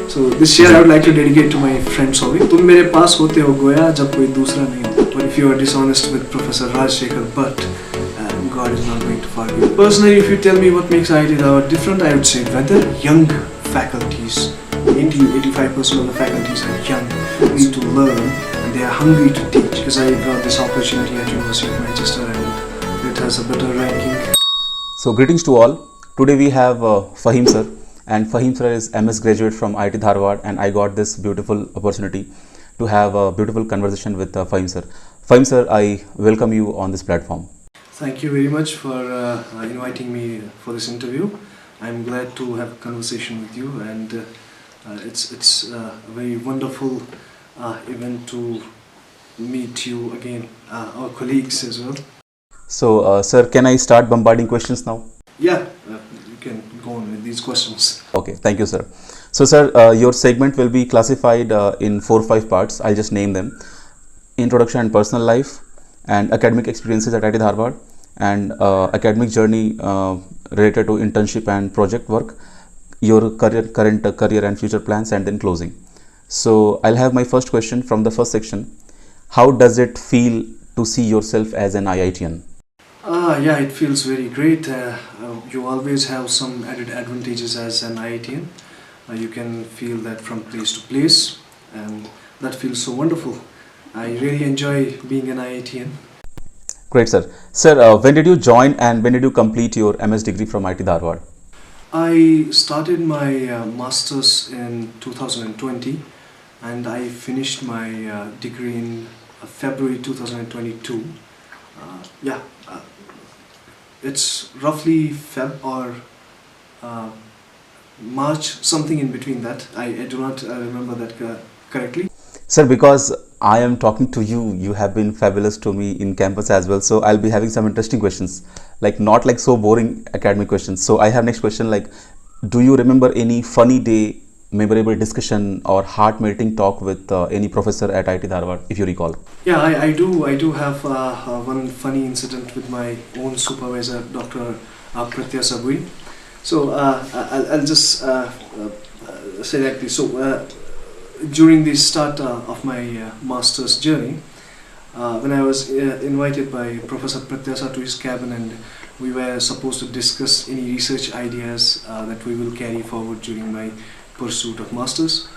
So this year I would like to dedicate to my friend Sovi. तुम मेरे पास होते हो गोया जब कोई दूसरा नहीं हो. But if you are dishonest with Professor Rajshekhar Bhatt, God is not going to forgive you. Personally, if you tell me what makes IIT Dharwad different, I would say whether young faculties, 80-85% of the faculties are young, need to learn, and they are hungry to teach. Because I got this opportunity at University of Manchester, and it has a better ranking. So greetings to all. Today we have Faheem sir, and Faheem sir is MS graduate from IIT Dharwad, and I got this beautiful opportunity to have a beautiful conversation with Faheem sir. Faheem sir, I welcome you on this platform. Thank you very much for inviting me for this interview. I'm glad to have a conversation with you, and it's a very wonderful event to meet you again, our colleagues as well. So sir, can I start bombarding questions now? Yeah, you can go on with these questions. Okay, thank you sir. So sir, your segment will be classified in 4 or 5 parts. I'll just name them: introduction and personal life, and academic experiences at IIT Dharwad, and academic journey related to internship and project work, your current career and future plans, and then closing. So I'll have my first question from the first section. How does it feel to see yourself as an IITian? Yeah, it feels very great. You always have some added advantages as an IITian. You can feel that from place to place, and that feels so wonderful. I really enjoy being an IITian. Great sir. Sir, when did you join and when did you complete your MS degree from IIT Dharwad? I started my masters in 2020, and I finished my degree in February 2022. It's roughly Feb or March, something in between that. I do not remember that correctly. Sir, because I am talking to you, you have been fabulous to me in campus as well. So I'll be having some interesting questions, like not like so boring academic questions. So I have next question, like, do you remember any funny day, memorable discussion or heart melting talk with any professor at IIT Dharwad, if you recall? Yeah, I do have one funny incident with my own supervisor, Dr. Pratyasa Bui. So I'll just say like this. So during the start of my master's journey, when I was invited by Professor Pratyasa to his cabin, and we were supposed to discuss any research ideas that we will carry forward during my pursuit of masters.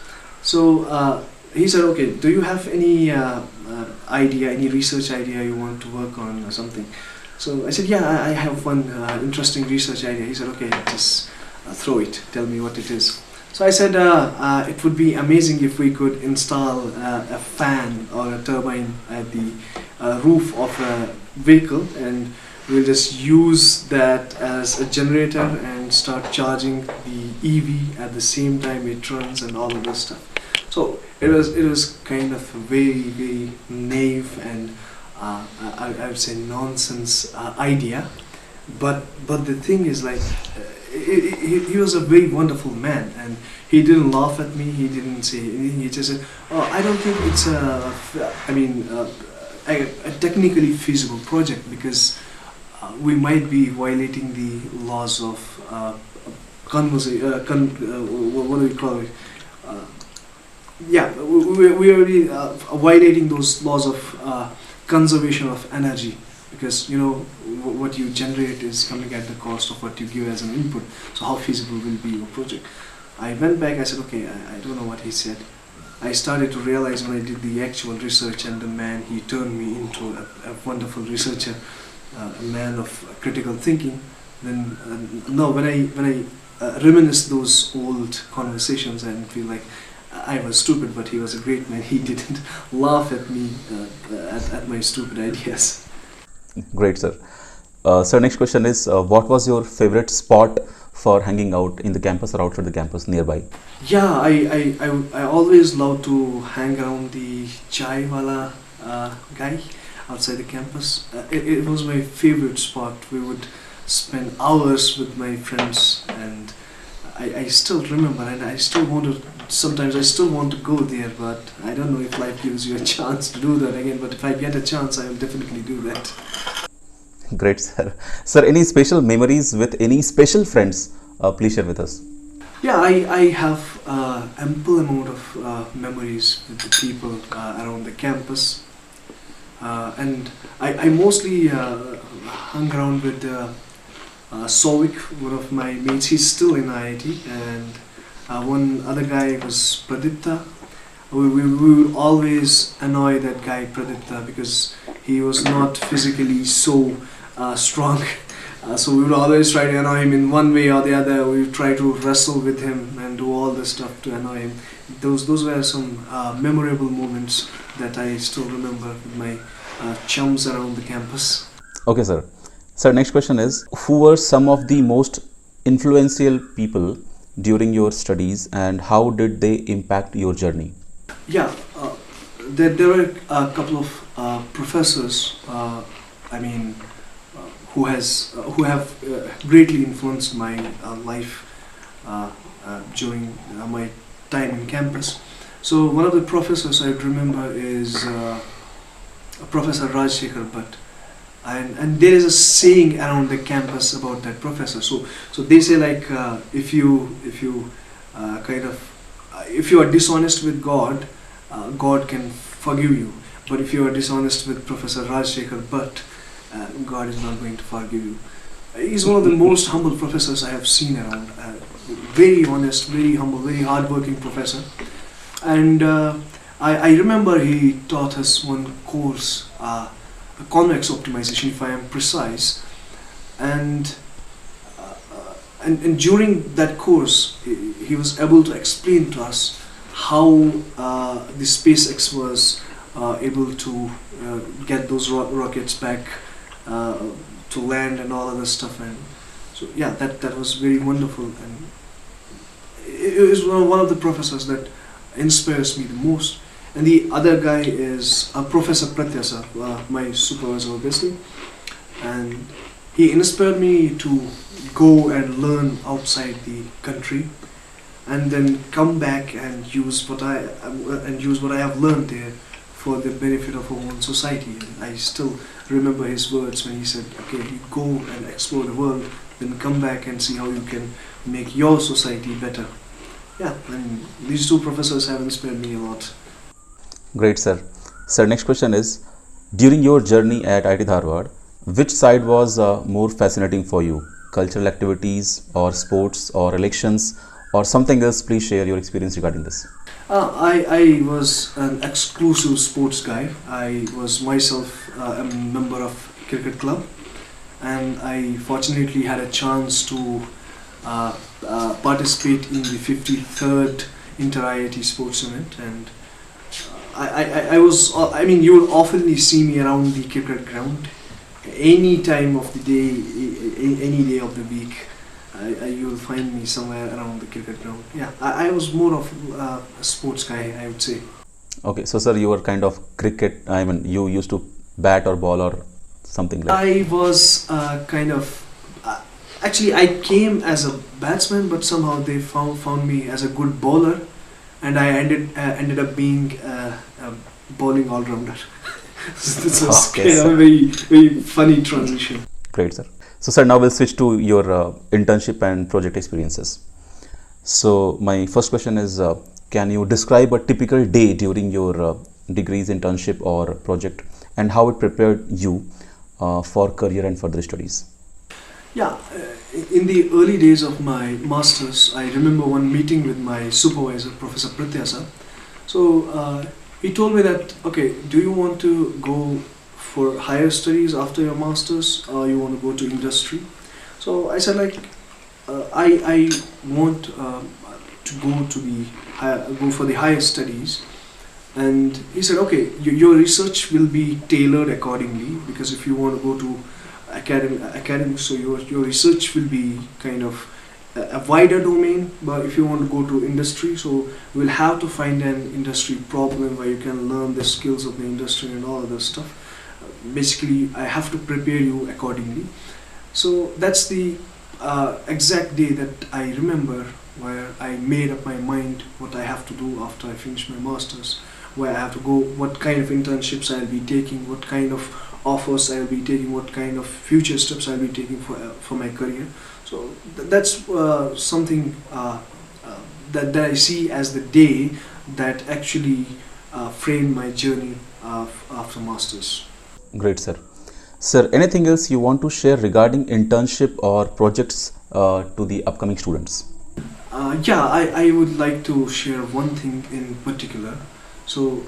So he said, okay, do you have any idea, any research idea you want to work on or something? So I said, yeah, I have one interesting research idea. He said, okay, just throw it, tell me what it is. So I said, it would be amazing if we could install a fan or a turbine at the roof of a vehicle, and we'll just use that as a generator and start charging the EV at the same time it runs and all of this stuff. So it was kind of a very naive and I would say nonsense idea, but the thing is, like, he was a very wonderful man, and he didn't laugh at me, he didn't say anything. He just said, oh, I don't think it's a technically feasible project, because we might be violating the laws of what do we call it? We are really violating those laws of conservation of energy, because you know what you generate is coming at the cost of what you give as an input. So how feasible will be your project? I went back, I said, okay, I don't know what he said. I started to realize when I did the actual research, and the man, he turned me into a wonderful researcher, a man of critical thinking. Then when I reminisce those old conversations, I feel like I was stupid, but he was a great man. He didn't laugh at me at my stupid ideas. Great sir. Sir, next question is, what was your favorite spot for hanging out in the campus or outside the campus nearby? Yeah, I always love to hang around the chai wala guy outside the campus. It was my favorite spot. We would spend hours with my friends, and I still remember, and I still want to, sometimes I still want to go there, but I don't know if life gives you a chance to do that again, but if I get a chance, I will definitely do that. Great sir. Sir, any special memories with any special friends? Please share with us. Yeah, I have ample amount of memories with the people around the campus, and I mostly hung around with Sovik, one of my mates. He's still in IIT, and one other guy was Pradipta. We would always annoy that guy Pradipta because he was not physically so strong. So we would always try to annoy him in one way or the other. We would try to wrestle with him and do all this stuff to annoy him. Those were some memorable moments that I still remember with my chums around the campus. Okay, sir. Sir, next question is, who were some of the most influential people during your studies and how did they impact your journey? Yeah, there were a couple of professors, who have greatly influenced my life during my time in campus. So one of the professors I remember is Professor Rajshekhar Bhatt, and there is a saying around the campus about that professor. So they say, like, if you are dishonest with God, God can forgive you. But if you are dishonest with Professor Rajshekhar Bhatt, God is not going to forgive you. He's one of the most humble professors I have seen around. Very honest, very humble, very hardworking professor. And I remember he taught us one course, convex optimization, if I am precise. And during that course, he was able to explain to us how the SpaceX was able to get those rockets back to land and all other stuff. And so yeah, that was very wonderful, and it was one of the professors that inspires me the most. And the other guy is Professor Pratyasa, my supervisor obviously, and he inspired me to go and learn outside the country and then come back and use what I have learned there for the benefit of our own society. And I still remember his words when he said, okay, you go and explore the world, then come back and see how you can make your society better. Yeah, and these two professors have inspired me a lot. Great, sir. Sir, next question is, during your journey at IIT Dharwad, which side was more fascinating for you? Cultural activities or sports or elections or something else? Please share your experience regarding this. I was an exclusive sports guy. I was myself a member of cricket club, and I fortunately had a chance to participate in the 53rd Inter-IIT Sports Event, and you will often see me around the cricket ground any time of the day, any day of the week. You will find me somewhere around the cricket ground. Yeah, I was more of a sports guy, I would say. Okay, so sir, you were kind of cricket, you used to bat or ball or something like that. I was actually I came as a batsman, but somehow they found me as a good bowler, and I ended up being a bowling all-rounder. This was Okay, a very, very funny transition. Great, sir. So sir, now we'll switch to your internship and project experiences. So my first question is, can you describe a typical day during your degrees, internship or project, and how it prepared you for career and further studies? Yeah, in the early days of my masters, I remember one meeting with my supervisor, Professor Pratyasa. So he told me that, okay, do you want to go for higher studies after your masters, or you want to go to industry? So I said, like, I want to go for the higher studies. And he said, okay, your research will be tailored accordingly, because if you want to go to academics, so your research will be kind of a wider domain. But if you want to go to industry, so we'll have to find an industry problem where you can learn the skills of the industry and all of this stuff. Basically, I have to prepare you accordingly. So that's the exact day that I remember, where I made up my mind what I have to do after I finish my masters, where I have to go, what kind of internships I'll be taking, what kind of offers I'll be taking, what kind of future steps I'll be taking for my career. So that's something that I see as the day that actually framed my journey after masters. Great, sir. Sir, anything else you want to share regarding internship or projects to the upcoming students? Yeah, I would like to share one thing in particular. So,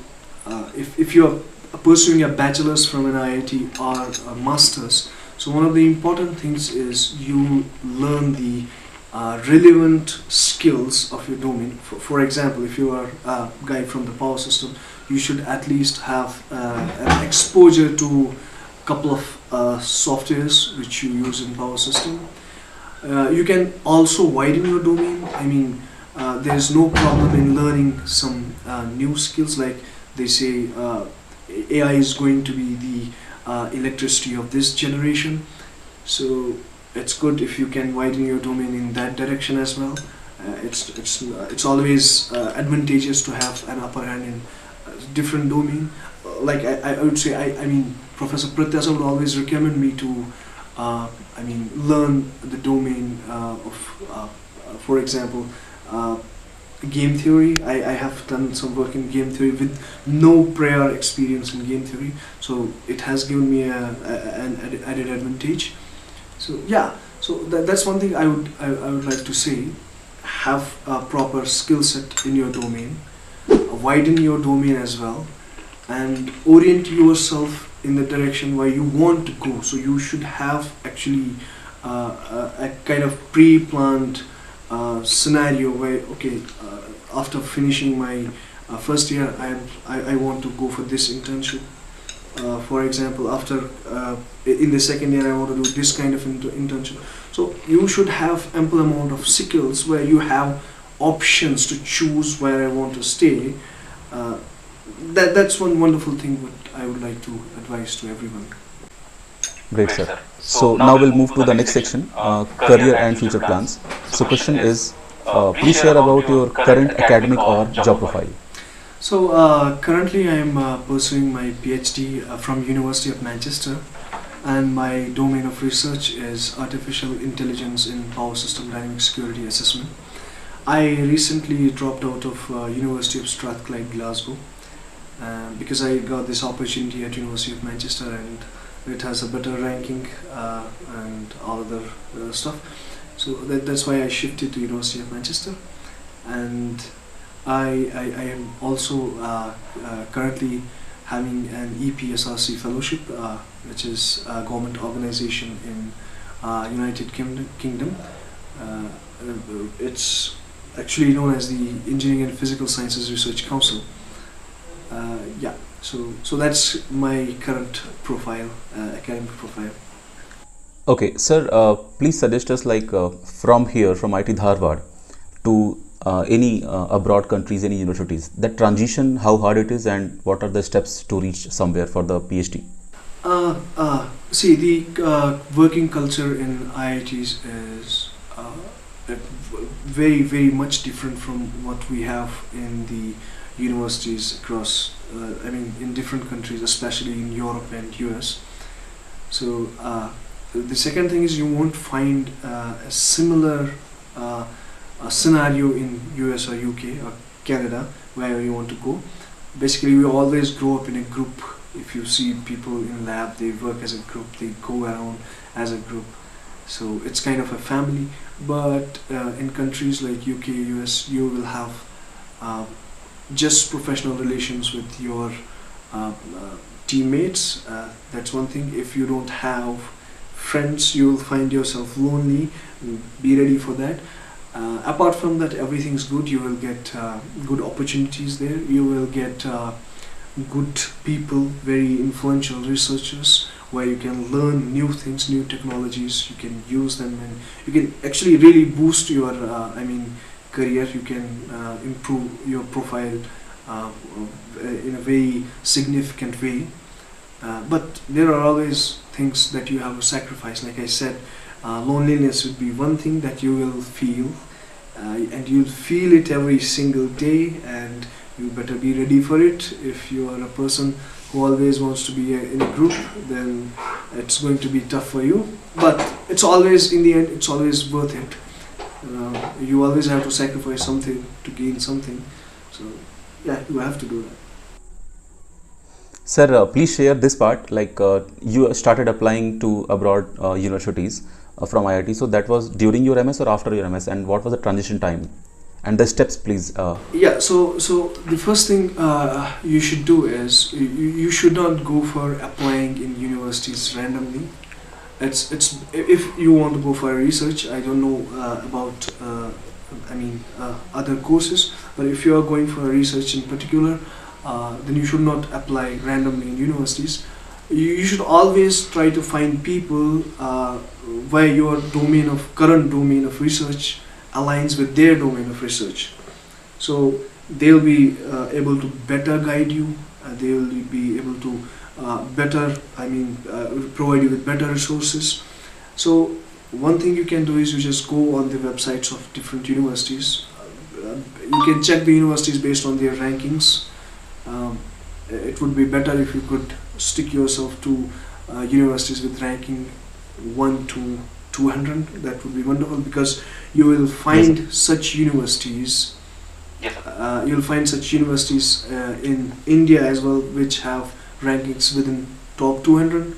if you are pursuing a bachelor's from an IIT or a master's, so one of the important things is you learn the relevant skills of your domain. For example, if you are a guy from the power system, you should at least have an exposure to a couple of softwares which you use in power system. You can also widen your domain. I mean, there is no problem in learning some new skills. Like they say, AI is going to be the electricity of this generation. So it's good if you can widen your domain in that direction as well. It's always advantageous to have an upper hand in different domain. Like I would say, I mean, Professor Pratyasa would always recommend me to learn the domain of, for example, game theory. I have done some work in game theory with no prior experience in game theory, so it has given me an added advantage. So yeah, so that's one thing I would like to say. Have a proper skill set in your domain, widen your domain as well, and orient yourself in the direction where you want to go. So you should have actually a kind of pre-planned scenario where, okay, after finishing my first year, I want to go for this internship. For example, after in the second year, I want to do this kind of internship. So you should have ample amount of skills where you have options to choose where I want to stay. That's one wonderful thing what I would like to advise to everyone. Great, sir. So now we'll move to the next section, career and future plans. So question is, please share about your current academic or job profile. So currently I am pursuing my PhD from University of Manchester, and my domain of research is artificial intelligence in power system dynamic security assessment. I recently dropped out of University of Strathclyde, Glasgow, because I got this opportunity at University of Manchester, and it has a better ranking and all other stuff. So that's why I shifted to University of Manchester, and I am also currently having an EPSRC fellowship, which is a government organization in United Kingdom. It's actually known as the Engineering and Physical Sciences Research Council. Yeah, so that's my current profile, academic profile. Okay, sir, please suggest us, like from here, from IIT Dharwad to any abroad countries, any universities, that transition, how hard it is, and what are the steps to reach somewhere for the PhD? See, the working culture in IITs is very, very much different from what we have in the universities across, in different countries, especially in Europe and US. So the second thing is you won't find a similar scenario in US or UK or Canada where you want to go. Basically, we always grow up in a group. If you see people in lab, they work as a group, they go around as a group. So it's kind of a family. But in countries like UK, US, you will have just professional relations with your teammates. That's one thing. If you don't have friends, you will find yourself lonely. Be ready for that. Apart from that, everything's good. You will get good opportunities there. You will get good people, very influential researchers, where you can learn new things, new technologies. You can use them, and you can actually really boost your career. You can improve your profile in a very significant way. But there are always things that you have to sacrifice. Like I said, loneliness would be one thing that you will feel, and you'll feel it every single day, and you better be ready for it. If you are a person who always wants to be in a group, then it's going to be tough for you. But it's always, in the end, it's always worth it. You always have to sacrifice something to gain something. So yeah, you have to do that. Sir, please share this part, like you started applying to abroad universities from IIT. So that was during your MS or after your MS, and what was the transition time and the steps, please? Yeah, so the first thing you should do is you should not go for applying in universities randomly. It's if you want to go for research, I don't know about other courses, but if you are going for research in particular, then you should not apply randomly in universities. You should always try to find people where your current domain of research aligns with their domain of research. So they'll be able to better guide you. They'll be able to provide you with better resources. So one thing you can do is you just go on the websites of different universities. You can check the universities based on their rankings. It would be better if you could stick yourself to universities with ranking 1 to 200. That would be wonderful, because you will find such universities. You'll find such universities in India as well, which have rankings within top 200.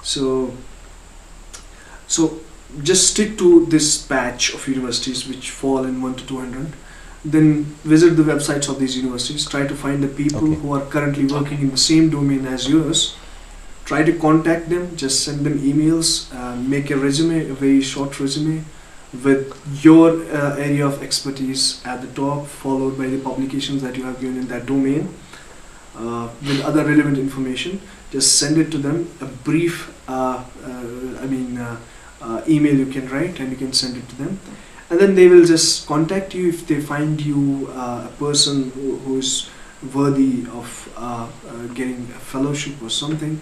So just stick to this batch of universities which fall in 1 to 200. Then visit the websites of these universities. Try to find the people who are currently working in the same domain as yours. Try to contact them. Just send them emails. Make a resume, a very short resume, with your area of expertise at the top, followed by the publications that you have given in that domain, with other relevant information. Just send it to them. A brief email you can write, and you can send it to them, and then they will just contact you if they find you a person who is worthy of getting a fellowship or something.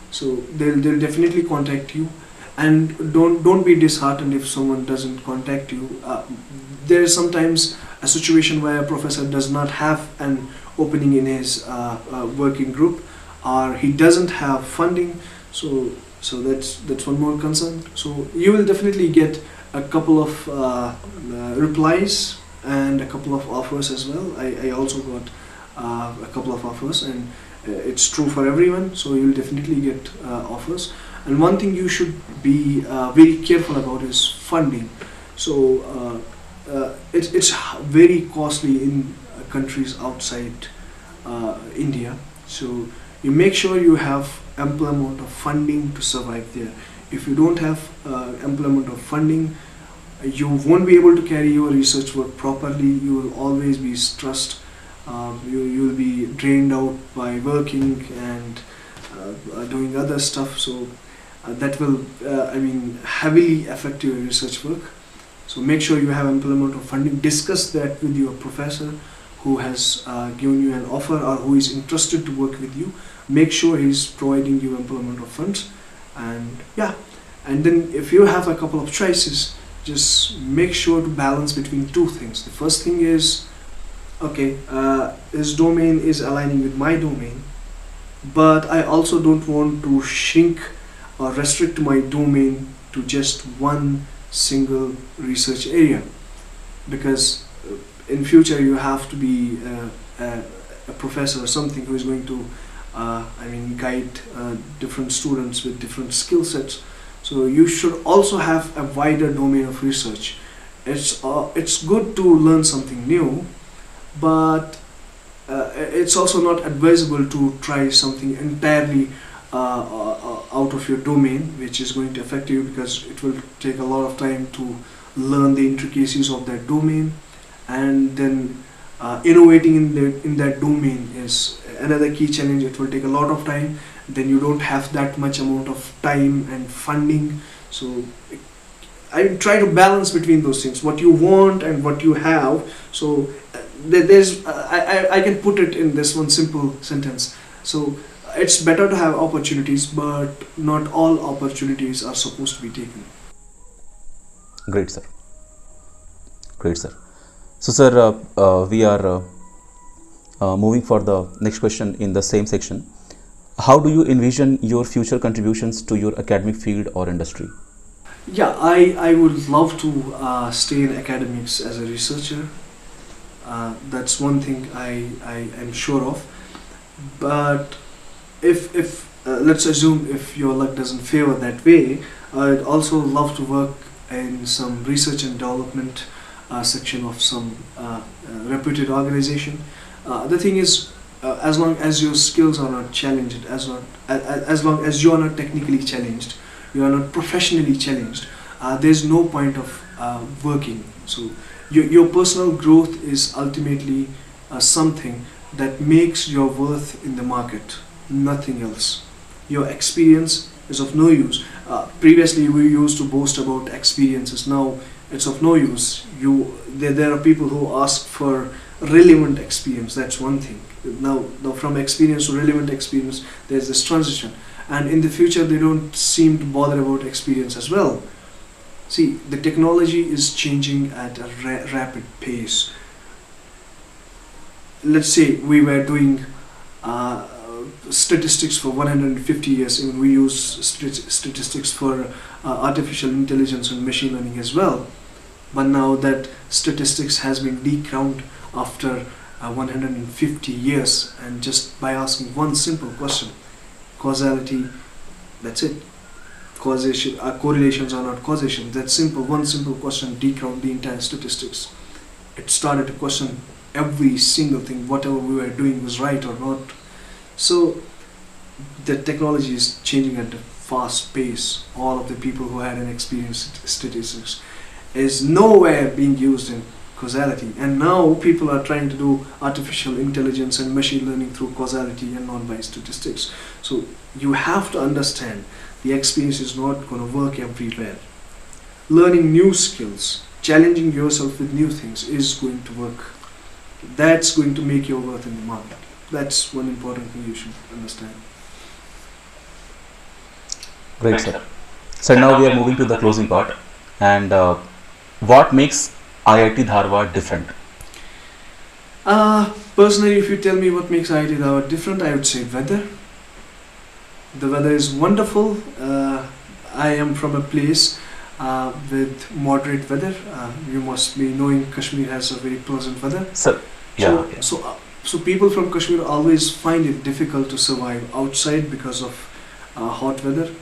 So they'll definitely contact you. And don't be disheartened if someone doesn't contact you. There is sometimes a situation where a professor does not have an opening in his working group, or he doesn't have funding. So that's one more concern. So you will definitely get a couple of replies and a couple of offers as well. I also got a couple of offers, and it's true for everyone. So you'll definitely get offers. And one thing you should be very careful about is funding. So it's very costly in countries outside India. So you make sure you have ample amount of funding to survive there. If you don't have ample amount of funding, you won't be able to carry your research work properly. You will always be stressed. You will be drained out by working and doing other stuff. So that will heavily affect your research work. So make sure you have ample amount of funding. Discuss that with your professor who has given you an offer, or who is interested to work with you. Make sure he's providing you ample amount of funds. And yeah, and then if you have a couple of choices, just make sure to balance between two things. The first thing is, okay, his domain is aligning with my domain, but I also don't want to shrink or restrict my domain to just one single research area, because in future you have to be a professor or something who is going to guide different students with different skill sets. So you should also have a wider domain of research. It's good to learn something new, but it's also not advisable to try something entirely out of your domain, which is going to affect you, because it will take a lot of time to learn the intricacies of that domain, and then innovating in that domain is another key challenge. It will take a lot of time. Then you don't have that much amount of time and funding. So I try to balance between those things, what you want and what you have. So I can put it in this one simple sentence. So it's better to have opportunities, but not all opportunities are supposed to be taken. Great, sir. Great, sir. So, sir, we are moving for the next question in the same section. How do you envision your future contributions to your academic field or industry? Yeah, I would love to stay in academics as a researcher. That's one thing I am sure of. But if let's assume if your luck doesn't favor that way, I'd also love to work in some research and development section of some reputed organization. The thing is, as long as your skills are not challenged, as long as you are not technically challenged, you are not professionally challenged, there's no point of working. So your personal growth is ultimately something that makes your worth in the market, nothing else. Your experience is of no use. Previously, we used to boast about experiences. Now, it's of no use. There are people who ask for relevant experience. That's one thing. Now, from experience to relevant experience, there's this transition. And in the future, they don't seem to bother about experience as well. See, the technology is changing at a rapid pace. Let's say we were doing statistics for 150 years, and we use statistics for artificial intelligence and machine learning as well. But now that statistics has been decrowned after 150 years, and just by asking one simple question, causality, that's it. Causation, correlations are not causation. That simple, one simple question decrowned the entire statistics. It started to question every single thing, whatever we were doing was right or not. So the technology is changing at a fast pace. All of the people who had an experience in statistics is nowhere being used in causality, and now people are trying to do artificial intelligence and machine learning through causality and non-biased statistics. So you have to understand the experience is not going to work everywhere. Learning new skills, challenging yourself with new things is going to work. That's going to make your worth in the market. That's one important thing you should understand. Great, sir. So now we are moving to the closing part. And what makes IIT Dharwad different? Personally, if you tell me what makes IIT Dharwad different, I would say weather. The weather is wonderful. I am from a place with moderate weather. You must be knowing Kashmir has a very pleasant weather. Sir, yeah. So people from Kashmir always find it difficult to survive outside because of hot weather.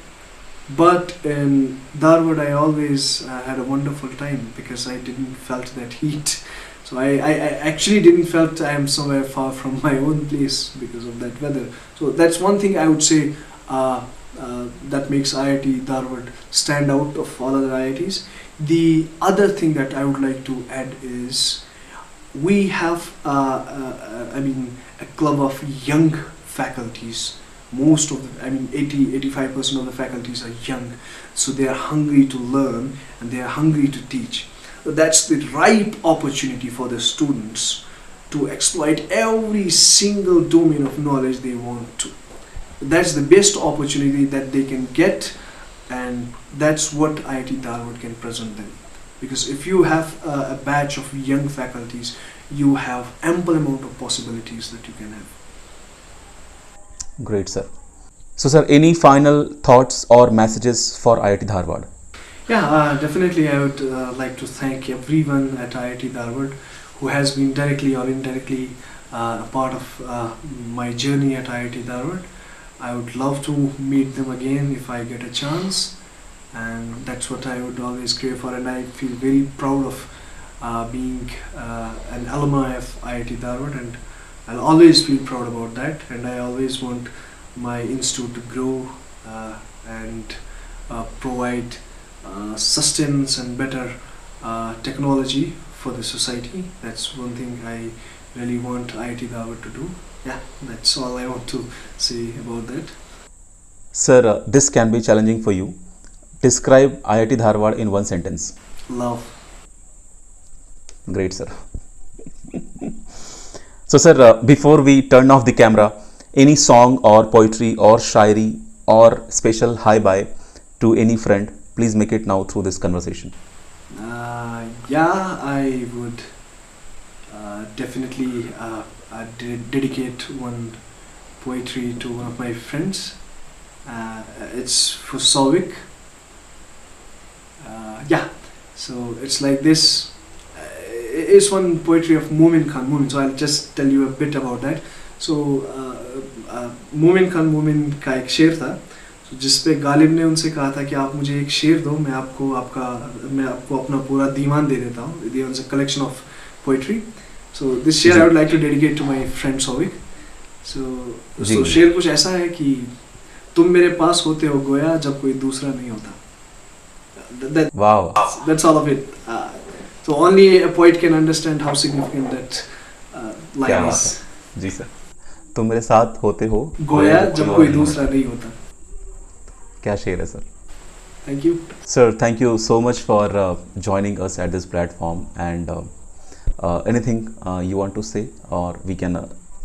But in Dharwad, I always had a wonderful time because I didn't felt that heat. So I actually didn't felt I am somewhere far from my own place because of that weather. So that's one thing I would say that makes IIT Dharwad stand out of all other IITs. The other thing that I would like to add is we have a club of young faculties. Most of the, 80-85% of the faculties are young, so they are hungry to learn and they are hungry to teach. That's the ripe opportunity for the students to exploit every single domain of knowledge they want to. That's the best opportunity that they can get, and that's what IIT Dharwad can present them. Because if you have a batch of young faculties, you have ample amount of possibilities that you can have. Great, sir. So, sir, any final thoughts or messages for IIT Dharwad? Yeah, definitely I would like to thank everyone at IIT Dharwad who has been directly or indirectly a part of my journey at IIT Dharwad. I would love to meet them again if I get a chance, and that's what I would always crave for, and I feel very proud of being an alumni of IIT Dharwad, and I'll always feel proud about that, and I always want my institute to grow and provide sustenance and better technology for the society. That's one thing I really want IIT Dharwad to do. Yeah, that's all I want to say about that. Sir, this can be challenging for you. Describe IIT Dharwad in one sentence. Love. Great, sir. So, sir, before we turn off the camera, any song or poetry or shairi or special hi-bye to any friend, please make it now through this conversation. Yeah, I would definitely dedicate one poetry to one of my friends. It's for Souvik. Yeah, so it's like this. It's one poetry of Momin Khan. Momin. So I'll just tell you a bit about that. So Momin Khan Momin का एक शेर था, so जिसपे गालिब ने उनसे कहा था कि आप मुझे एक शेर दो, मैं आपको अपना पूरा दीवान दे देता हूँ. There was a collection of poetry. So this शेर I would like to dedicate to my friend Souvik. So शेर कुछ ऐसा है कि तुम मेरे पास होते हो गोया जब कोई दूसरा नहीं होता. Wow. That's all of it. So only a poet can understand how significant that line is. जी सर, तुम मेरे साथ होते हो गोया जब कोई दूसरा नहीं होता. क्या शेर है sir. Thank you. Sir, thank you so much for joining us at this platform, and anything you want to say, or we can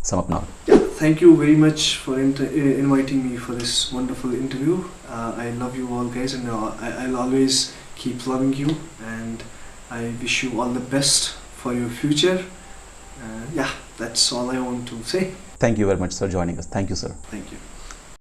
sum up now. Yeah, thank you very much for inviting me for this wonderful interview. I love you all guys, and I'll always keep loving you, and I wish you all the best for your future. Yeah, that's all I want to say. Thank you very much, sir, joining us. Thank you, sir. Thank you.